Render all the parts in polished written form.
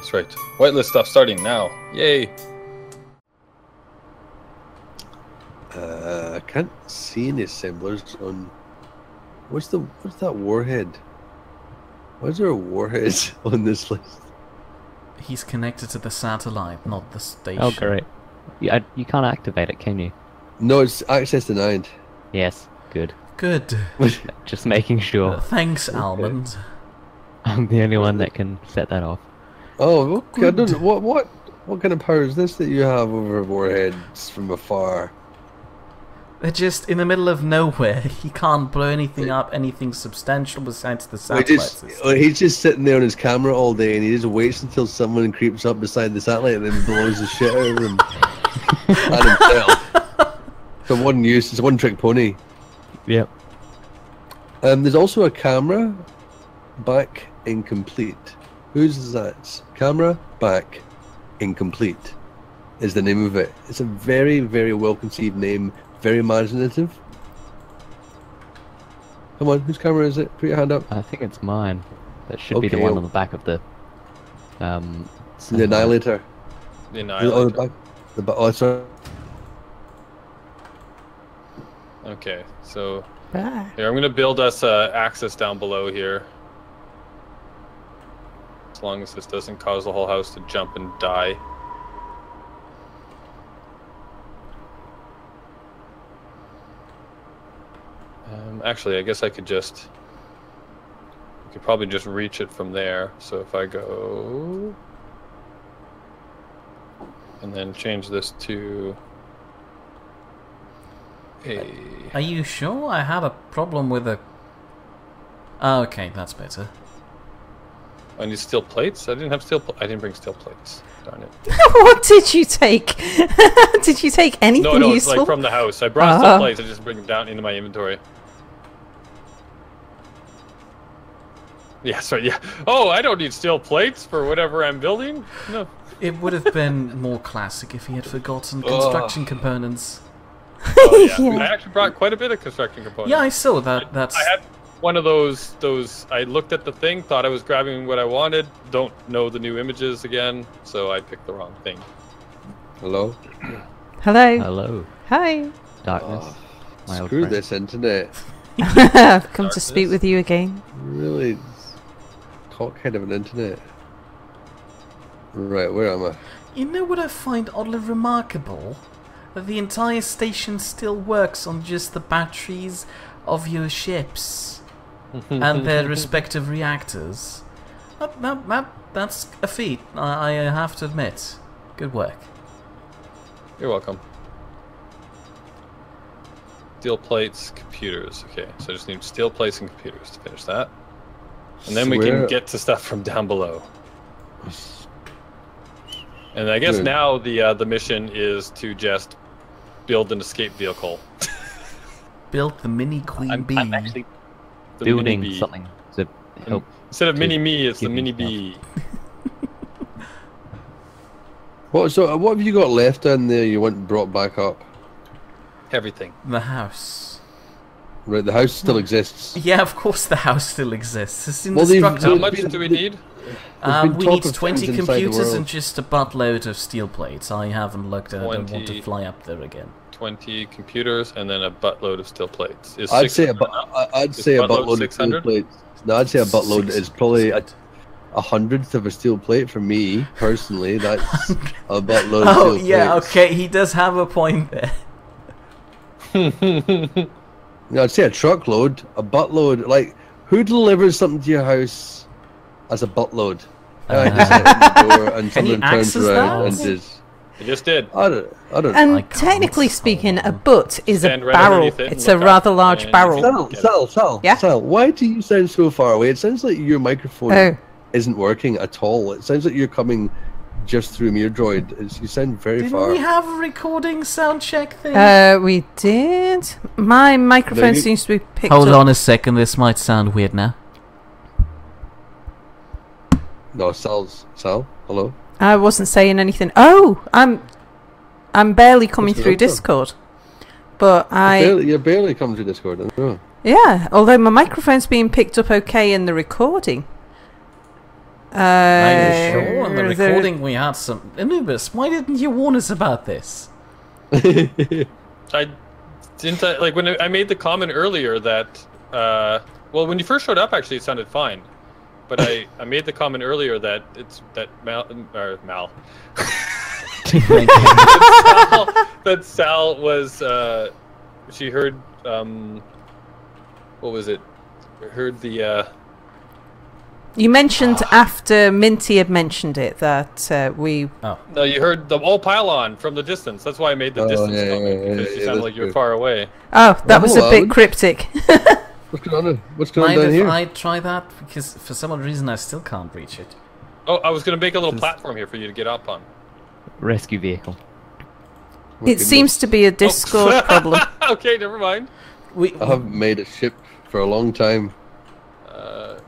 That's right. Whitelist stuff starting now. Yay! I can't see any assemblers on. What's that warhead? Why is there a warhead on this list? He's connected to the satellite, not the station. Oh, great. You can't activate it, can you? No, it's access denied. Yes, good. Good. Just making sure. Thanks, Almond. I'm the only one that can set that off. Oh, okay. I don't know. What kind of power is this that you have over warheads from afar? They're just in the middle of nowhere. He can't blow anything up, anything substantial besides the satellite system. He's just sitting there on his camera all day, and he just waits until someone creeps up beside the satellite and then blows the shit out of him and himself. So one use, it's a one-trick pony. Yep. There's also a camera, back incomplete. Whose is that? Camera, back, incomplete is the name of it. It's a very, very well-conceived name. Very imaginative. Come on, whose camera is it? Put your hand up. I think it's mine. That should be the one on the back of the... the Annihilator. The Annihilator. Oh, sorry. Okay, so... Here, I'm going to build us access down below here. As long as this doesn't cause the whole house to jump and die. Actually, I guess I could probably just reach it from there. So if I go and then change this to a... Are you sure? I had a problem with a... Oh, okay, that's better. I need steel plates? I didn't have I didn't bring steel plates. Darn it. What did you take? Did you take anything No, useful? it's like from the house. I brought steel plates. I just bring them down into my inventory. Yeah, sorry, yeah. Oh, I don't need steel plates for whatever I'm building? No. It would have been more classic if he had forgotten construction components. Oh, yeah. I actually brought quite a bit of construction components. Yeah, I saw that. I had one of those, I looked at the thing, thought I was grabbing what I wanted, don't know the new images again, so I picked the wrong thing. Hello? Hello. Hello. Hi. Darkness. My old Screw friend. this internet. I've come to speak with you again. Really cockhead of an internet. Right, where am I? You know what I find oddly remarkable? That the entire station still works on just the batteries of your ships and their respective reactors. That's a feat, I have to admit. Good work. You're welcome. Steel plates, computers. Okay, so I just need steel plates and computers to finish that. And then we can get to stuff from down below. And I guess now the mission is to just build an escape vehicle. Build the mini Queen Bee. I'm actually building something to help. Instead of mini me, it's the mini bee. What have you got left in there you want brought back up? Everything. The house. Right, the house still exists. Yeah, of course the house still exists. It's indestructible. How much do we need? We need 20 computers and just a buttload of steel plates. I haven't looked at it. I don't want to fly up there again. 20 computers and then a buttload of steel plates. I'd say a buttload of steel plates. No, I'd say a buttload is probably a 100th of a steel plate for me, personally. That's a buttload of steel plates. Oh, yeah, okay, he does have a point there. No, I'd say a truckload, a buttload. Like, who delivers something to your house as a buttload? Just hit the door and someone turns around and just... I just did. I don't. And technically speaking, a butt is a barrel. It's a rather large barrel. Sal, yeah? Sal, why do you sound so far away? It sounds like your microphone isn't working at all. It sounds like you're coming just through Mere Droid. You sound very far. Didn't we have a recording sound check thing? We did. My microphone seems to be picked up. Hold on a second, this might sound weird now. No, Sal, hello? I wasn't saying anything. Oh, I'm barely coming through Discord. But You're barely coming through Discord, I know. Yeah, although my microphone's being picked up okay in the recording. Are you sure? On the recording we had some... Anubis, why didn't you warn us about this? I didn't... like, when I made the comment earlier that... well, when you first showed up, actually, it sounded fine. But I made the comment earlier that it's... That Mal... that Sal was... she heard... what was it? Heard the... You mentioned after Minty had mentioned it that we... Oh. No, you heard the all pylon from the distance. That's why I made the distance comment, because you sounded like you were far away. Oh, that was a bit cryptic. What's going on? What's going on down here? I try that? Because for some odd reason I still can't reach it. Oh, I was going to make a little platform here for you to get up on. Rescue vehicle. It seems to be a Discord problem. Okay, never mind. I haven't made a ship for a long time.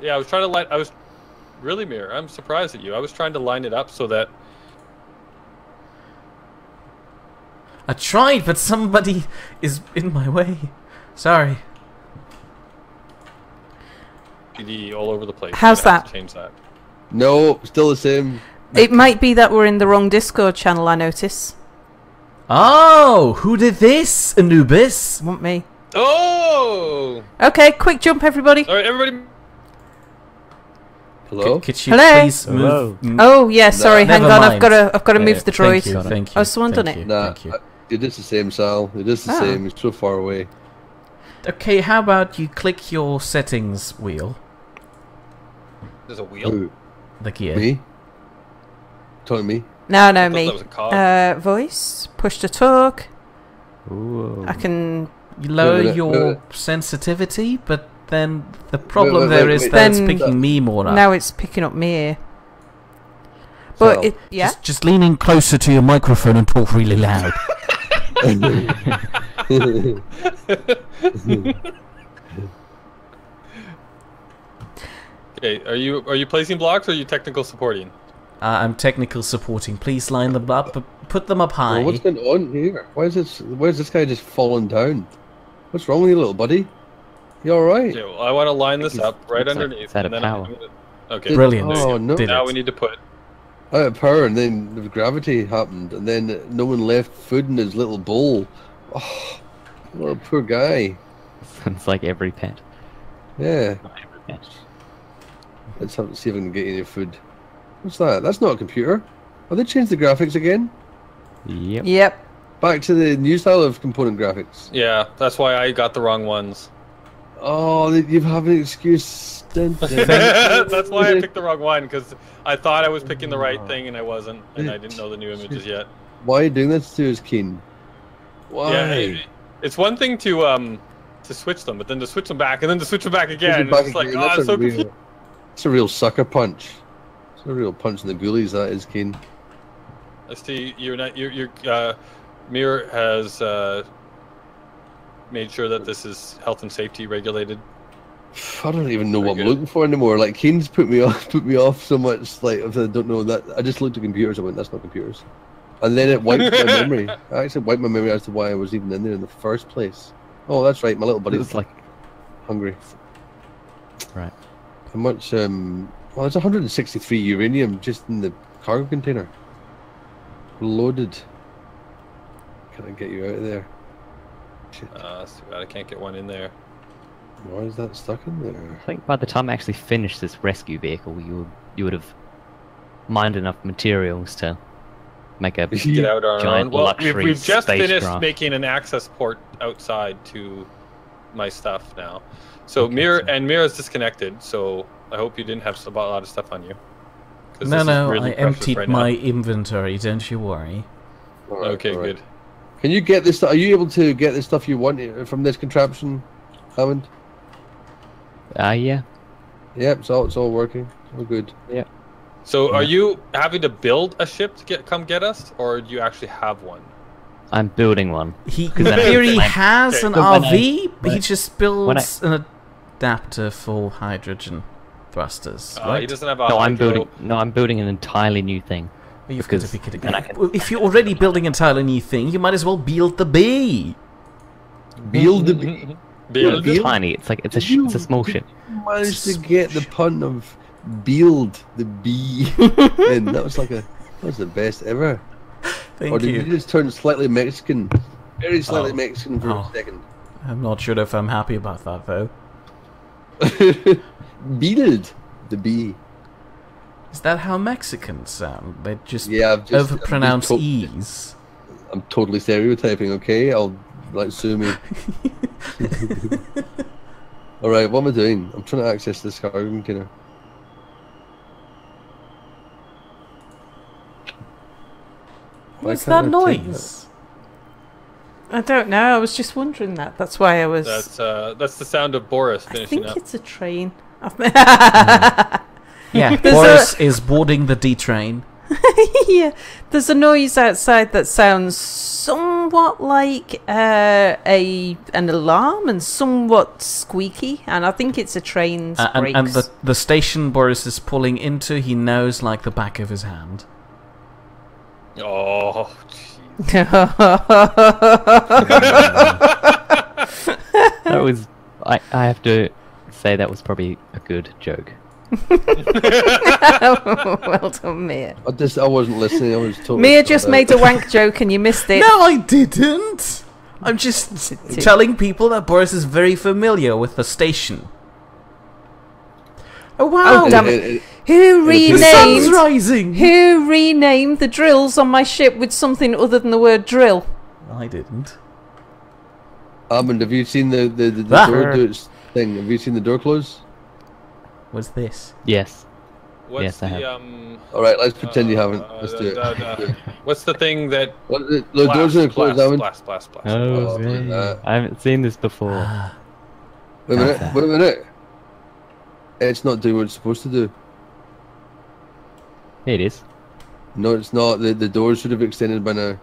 Yeah, I was trying to line... I was... Really, Mere, I'm surprised at you. I was trying to line it up so that... I tried, but somebody is in my way. Sorry. PD all over the place. How's that? Change that. No, still the same. It might be that we're in the wrong Discord channel, I notice. Oh, who did this, Anubis? Want me? Oh! Okay, quick jump, everybody. All right, everybody... Hello? Could you Hello? please move? Oh yeah, sorry. Hang Never on, mind. I've got to move the droid. Thank you. Oh, someone done it. Nah, it is the same, Sal. It is the same. It's so far away. Okay, how about you click your settings wheel? There's a wheel? Who? The gear. Me? Telling me? No, I me. thought that was a cog. Voice. Push to talk. Ooh. I can... You lower No, your sensitivity, but then the problem there is wait. that it's Then- picking me more up. Now it's picking up me here. But Sal. it... Yeah? Just lean in closer to your microphone and talk really loud. Okay, are you placing blocks or are you technical supporting? I'm technical supporting. Please line them up, but put them up high. Well, what's going on here? Why is this guy just falling down? What's wrong with you, little buddy? You alright? Okay, well, I want to line this He's- up right looks like underneath. it's out of power. Okay, Brilliant. there you Oh, go. no. Did Now it. we need to put... Out of power, and then the gravity happened, and then no one left food in his little bowl. Oh, what a poor guy. It's like every pet. Yeah. Not every pet. Let's have to see if I can get any food. What's that? That's not a computer. Oh, they changed the graphics again? Yep. Yep. Back to the new style of component graphics. Yeah, that's why I got the wrong ones. Oh, you have an excuse. That's why I picked the wrong one, because I thought I was picking the right thing and I wasn't, and I didn't know the new images yet. Why are you doing this to us, Keen? Why? Yeah, it's one thing to switch them, but then to switch them back and then to switch them back again. Back It's like, again, oh, that's I'm so a real- confused. It's a real sucker punch. It's a real punch in the ghoulies, that is, Keen. I see you're not. Your Mere has made sure that this is health and safety regulated. I don't even know Very what good. I'm looking for anymore. Like, Keen's put me off so much. Like, if I don't know that, I just looked at computers. I went, "That's not computers," and then it wiped my memory. I actually wiped my memory as to why I was even in there in the first place. Oh, that's right. My little buddy was It's like hungry. right. How much? Well, there's 163 uranium just in the cargo container. Loaded. Can I get you out of there? Shit. That's too bad. I can't get one in there. Why is that stuck in there? I think by the time I actually finished this rescue vehicle, you would have mined enough materials to make a Get out on our giant own. Well, luxury we've just finished spacecraft. making an access port outside to my stuff now. So Okay, Mere is disconnected. So I hope you didn't have a lot of stuff on you. 'Cause No, this is no, really I precious emptied right my now. inventory, don't you worry. All right, Okay, all right. good. Can you get this? Are you able to get the stuff you want from this contraption, Hammond? Yeah. Yep, it's all working. All good. So are you having to build a ship to come get us, or do you actually have one? I'm building one. He, in 'Cause then I theory, can- has Okay. an So when I- RV, but he when- just when builds an adapter for hydrogen thrusters, He right? doesn't have a No, I'm hydro- building an entirely new thing. You've got to because pick it then I again. can- Well, if you're already building an entirely new thing, you might as well build the bee. Build the. Build Build? It's tiny. It's like it's a Did you- it's a small did ship. you manage to get the pun of Beeld the bee. And that was the best ever. Thank or did you. you just turn slightly Mexican? Very slightly Mexican for a second. I'm not sure if I'm happy about that though. Beeld the bee. Is that how Mexicans sound? They just I'm overpronounce just E's. I'm totally stereotyping, okay? I'll sue me. Alright, what am I doing? I'm trying to access this cargo container. What's that noise? I don't know. I was just wondering that. That's why I was. That's the sound of Boris I finishing think up. it's a train. Yeah, Boris is boarding the D train. Yeah, there's a noise outside that sounds somewhat like an alarm and somewhat squeaky, and I think it's a train's brakes. And the station Boris is pulling into, he knows like the back of his hand. Oh, That was. I have to say that was probably a good joke. Well done, Mere. I wasn't listening. I was totally. Mere just made a wank joke and you missed it. No, I didn't. I'm just telling people that Boris is very familiar with the station. Oh wow! Damn it. Who The sun's renamed? rising. Who renamed the drills on my ship with something other than the word drill? I didn't. Armand, have you seen the Ah. door do its thing? Have you seen the door close? What's this? Yes. what's Yes, I the have. Alright, let's pretend you haven't. Let's do it. What's the thing that? What, the doors are closed, Armand? Blast. Oh, like that. I haven't seen this before. Wait a minute. Wait a minute. It's not doing what it's supposed to do. Here it is. No, it's not. The doors should have extended by now.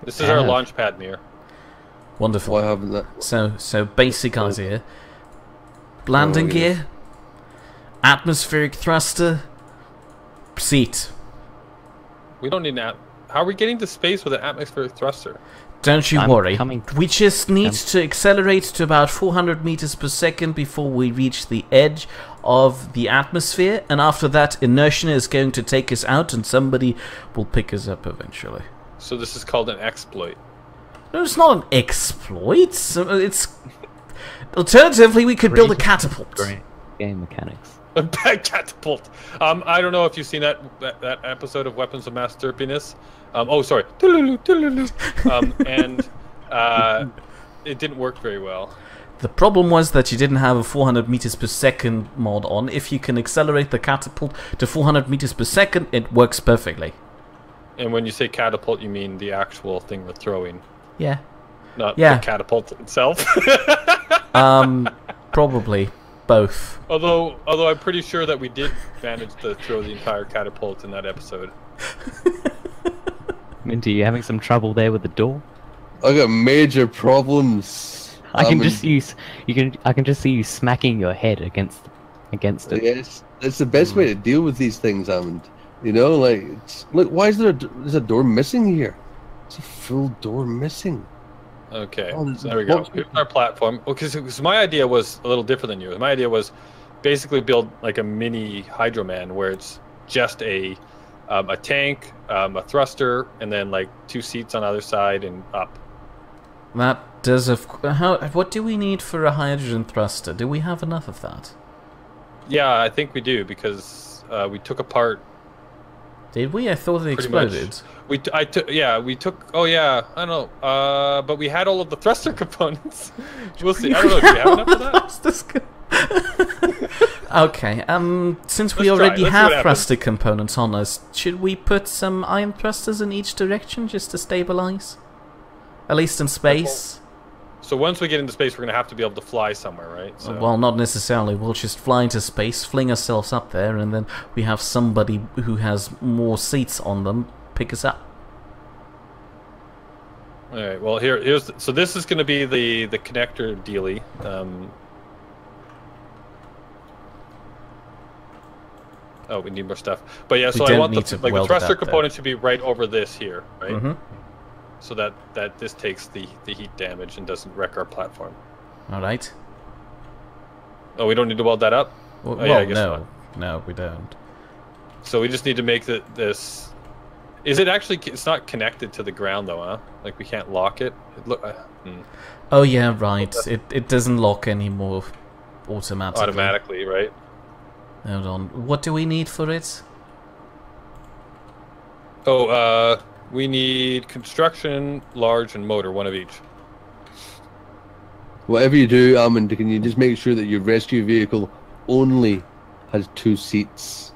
This is our launch pad, Mere. Wonderful. Why haven't that? So basic idea. Landing gear, atmospheric thruster, seat. We don't need an. How are we getting to space with an atmospheric thruster? Don't you I'm worry. coming. We just need to accelerate to about 400 meters per second before we reach the edge of the atmosphere, and after that, inertia is going to take us out, and somebody will pick us up eventually. So this is called an exploit. No, it's not an exploit. It's alternatively we could build a catapult. Great game mechanics. A bad catapult. I don't know if you've seen that episode of Weapons of Mass Derpiness. Oh, sorry. And it didn't work very well. The problem was that you didn't have a 400 meters per second mod on. If you can accelerate the catapult to 400 meters per second, it works perfectly. And when you say catapult, you mean the actual thing we're throwing, Yeah. not Yeah. the catapult itself. Probably both. although I'm pretty sure that we did manage to throw the entire catapult in that episode. Minty, you having some trouble there with the door? I got major problems. I can just I can just see you smacking your head against it. Yes, it's the best way to deal with these things, Armand. You know, like, look, why is there's a door missing here? It's a full door missing. Okay, Oh, so there we go. box- Here's our platform. Well, because my idea was a little different than yours. My idea was basically build like a mini Hydro-Man where it's just a tank, a thruster, and then like 2 seats on either side and up. That does what do we need for a hydrogen thruster? Do we have enough of that? Yeah, I think we do because we took apart. Did we? I thought it Pretty much. exploded. We took. Oh yeah, I don't know. But we had all of the thruster components. We'll see. I don't know. Do we have enough of that? That's good. Okay. Since we Let's try it. already Let's see what have happens. thruster components on us, should we put some iron thrusters in each direction just to stabilize? At least in space. So once we get into space, we're gonna have to be able to fly somewhere, right? So. Well, not necessarily. We'll just fly into space, fling ourselves up there, and then we have somebody who has more seats on them pick us up. All right. Well, here's so this is going to be the connector dealy. Oh, we need more stuff. But yeah, We so I don't want need the to like the weld it thruster up there. component should be right over this here, right? Mm-hmm. So that this takes the heat damage and doesn't wreck our platform. All right. Oh, we don't need to weld that up. Well, yeah, I guess no. not. No, we don't. So we just need to make this... Is it actually... It's not connected to the ground, though, huh? Like, we can't lock it? Oh, yeah, right. It doesn't lock anymore automatically. Automatically, right? Hold on. What do we need for it? Oh, we need construction, large, and motor, one of each. Whatever you do, Almond, can you just make sure that your rescue vehicle only has 2 seats?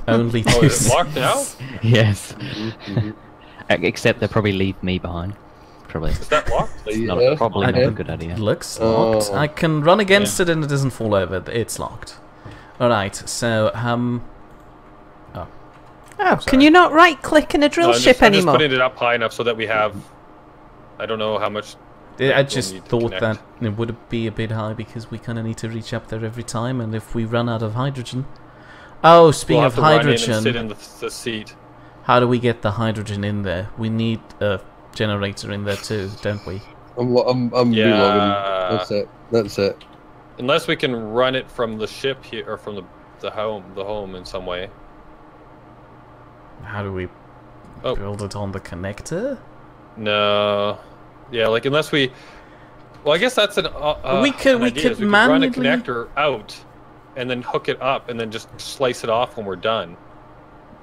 Only 2 Oh, is it seats. locked now? Yes. Except they'll probably leave me behind. Probably. Is that locked? Probably not a good idea. It looks locked. Oh. I can run against it and it doesn't fall over. It's locked. Alright, so, Oh, can you not right-click in a drill ship I'm just anymore? putting it up high enough so that we have... I don't know how much... I we'll just need to thought connect. that it would be a bit high because we kind of need to reach up there every time, and if we run out of hydrogen... Oh, speaking We'll of have to run in and hydrogen, sit in the seat. how do we get the hydrogen in there? We need a generator in there too, don't we? I'm Yeah. relogging. That's it. Unless we can run it from the ship here, or from the home in some way. How do we build it on the connector? No. Yeah, like unless we... Well, I guess that's an we could idea, is we could manually run a connector out and then hook it up and then just slice it off when we're done.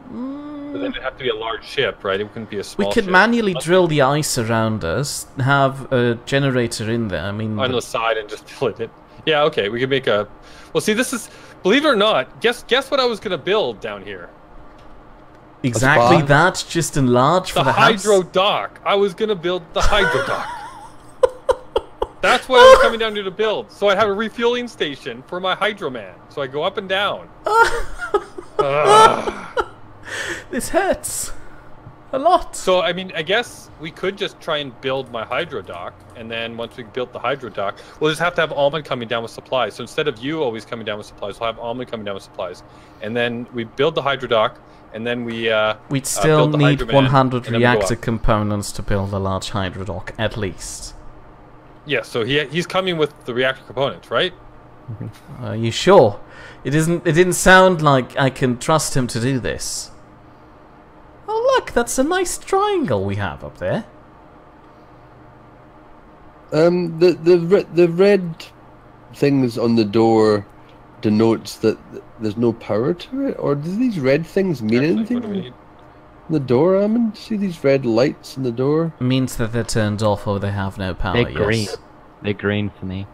But then it'd have to be a large ship, right? It couldn't be a small We could ship. manually drill the ice around us, have a generator in there. I mean, On the side and just fill it in. Yeah, okay, we could make a... Well, see, this is... Believe it or not, guess what I was going to build down here? exactly spa? that, just enlarged for The the house. hydro dock. I was going to build the hydro dock. That's what I was coming down here to build. So I have a refueling station for my hydro man. So I go up and down. This hurts a lot. So, I mean, I guess we could just try and build my hydro dock, and then once we built the hydro dock, we'll just have to have Almond coming down with supplies. So instead of you always coming down with supplies, we'll have Almond coming down with supplies. And then we build the hydro dock, and then we'd still build the need hydro man, 100 and then we go reactor up. components to build a large hydro dock, at least. Yeah, so he's coming with the reactor components, right? Are you sure? It didn't sound like I can trust him to do this. Oh look, that's a nice triangle we have up there. The red things on the door denotes that there's no power to it, or do these red things mean Actually, anything? what do we need? The door, Almond? See these red lights in the door? Means that they're turned off or they have no power. They're green. Yes. They're green for me.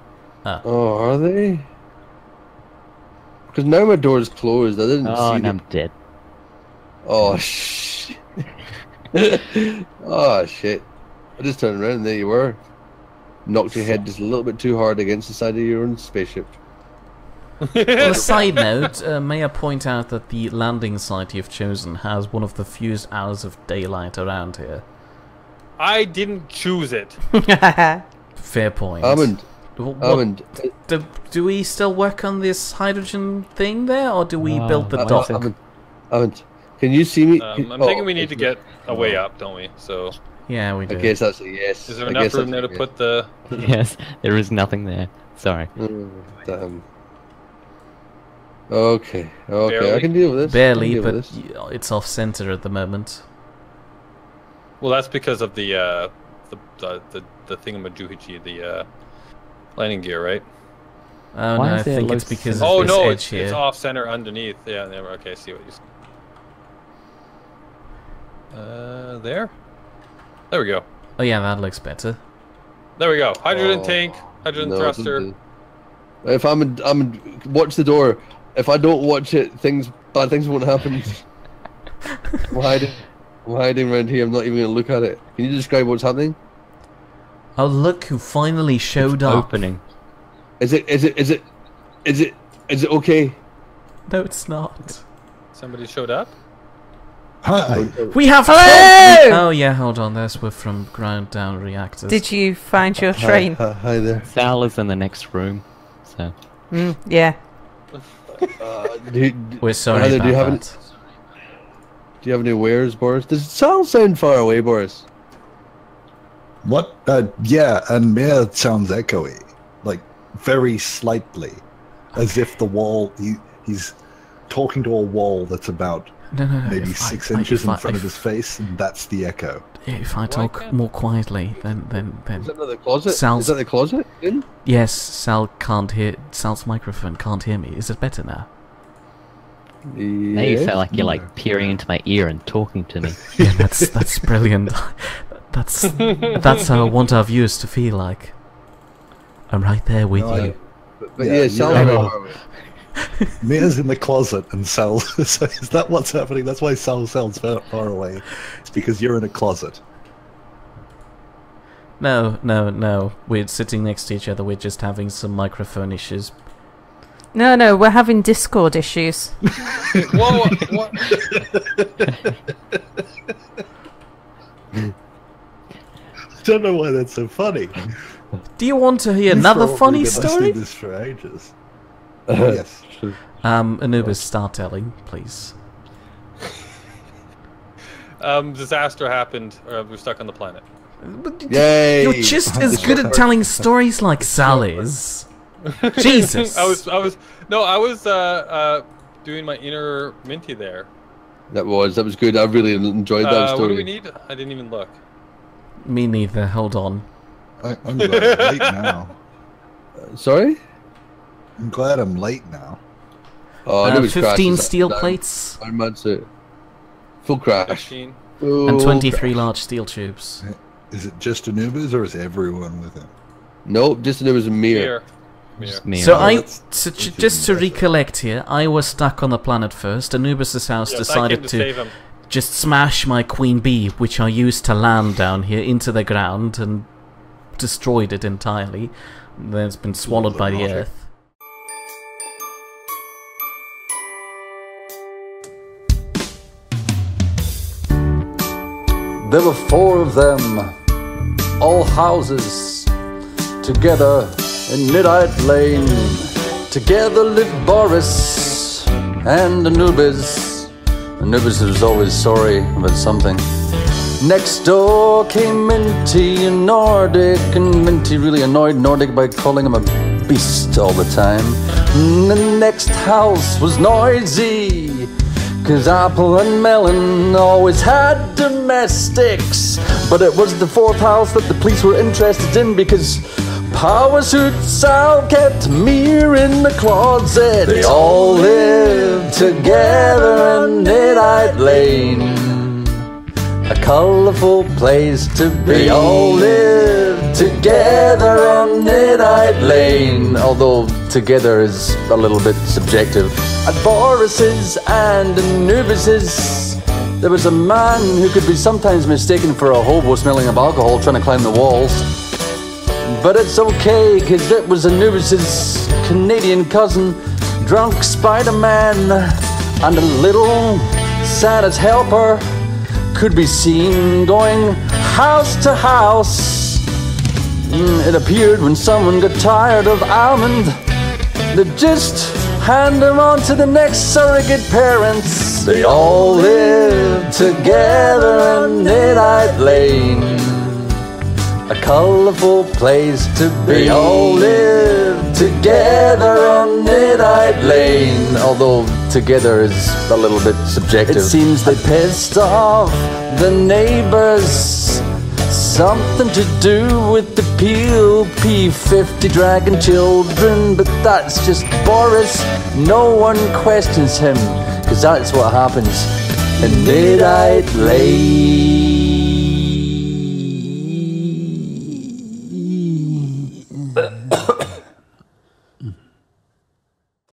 Oh, are they? Because now my door's closed. I didn't Oh, see and them. I'm dead. Oh, shit. Oh, shit. I just turned around and there you were. Knocked your head just a little bit too hard against the side of your own spaceship. On a side note, may I point out that the landing site you've chosen has one of the fewest hours of daylight around here. I didn't choose it. Fair point. Almond, What- Almond. do we still work on this hydrogen thing there, or do we build the dock? Almond, can you see me? I'm thinking we need to get a way up, don't we? So, Yeah, we I do. guess that's a yes. is there I enough guess room that's there a to put the... Yes, there is nothing there. Sorry. yes. Damn. Okay, okay, Barely. I can deal with this. I Barely, can deal but with this. it's off center at the moment. Well, that's because of the thingamajoohiji, the landing gear, right? Oh Why no, I is there think it's loads- because Oh of this no, edge it's here. off center underneath. Yeah, never. Okay, I see what you. There. There we go. Oh yeah, that looks better. There we go. Hydrogen Oh, tank, hydrogen no, thruster. didn't do. If I'm watch the door. If I don't watch it, bad things won't happen. I'm hiding around here. I'm not even gonna look at it. Can you describe what's happening? Oh look who finally showed up. Opening. Is it okay? No, it's not. Somebody showed up. Hi. We have Hello! Oh yeah, hold on. We're from ground down reactors. Did you find your train? Hi there. Sal is in the next room. So Yeah. We're sorry Heather, about do you have that. Do you have any wares, Boris? Does it sound far away, Boris? What? Yeah, and Mere sounds echoey, like very slightly. as if the wall. He's talking to a wall that's about maybe 6 inches in front of his face, and that's the echo. If I talk more quietly, then Is that the closet? Sal's, Is that the closet? In? Yes, Sal can't hear. Sal's microphone can't hear me. Is it better now? Now you sound like you're like peering into my ear and talking to me. Yeah, that's brilliant. That's how I want our viewers to feel like. I'm right there with you. But yeah, Sal. Mia's in the closet, and Sal. So is that what's happening? That's why Sal sounds far away. It's because you're in a closet. No. We're sitting next to each other. We're just having some microphone issues. No, we're having Discord issues. Whoa, what? I don't know why that's so funny. Do you want to hear another funny story? This for ages. Yes. Anubis, start telling, please. Disaster happened. We're stuck on the planet. Yay! You're just as good at telling stories like Sal is. Jesus. I was doing my inner Minty there. That was good. I really enjoyed that story. What do we need? I didn't even look. Me neither. Hold on. I'm glad I'm late now. Sorry? I'm glad I'm late now. Oh, 15 steel plates. Full crash. 15. And 23 large steel tubes. Is it just Anubiz, or is everyone with him? Nope, just Anubiz and Mere. So just to recollect here, I was stuck on the planet first. Anubis' house decided to just smash my queen bee, which I used to land down here, into the ground and destroyed it entirely. Then it's been swallowed by the earth. There were 4 of them, all houses, together in Nidd Lane. Together lived Boris and Anubiz. Anubiz was always sorry about something. Next door came Minty and Nordic, and Minty really annoyed Nordic by calling him a beast all the time. And the next house was noisy, 'cause Apple and Melon always had domestics. But it was the 4th house that the police were interested in, because Power Suit Sal kept Mere in the closet. They all lived together in Nidd Lane, a colourful place to be. They all lived together on Nidd Lane, although together is a little bit subjective. At Boris's and Anubis's, there was a man who could be sometimes mistaken for a hobo smelling of alcohol trying to climb the walls. But it's okay, 'cause it was Anubis's Canadian cousin, drunk Spider-Man, and a little Santa's helper could be seen going house to house. It appeared when someone got tired of almond, they'd just hand them on to the next surrogate parents. They all lived together in Nidd Lane, a colourful place to be. They all lived together on Nidd Lane, although together is a little bit subjective. It seems they pissed off the neighbours, something to do with the PLP-50 dragon children, but that's just Boris. No one questions him, 'cause that's what happens in Nidd Lane.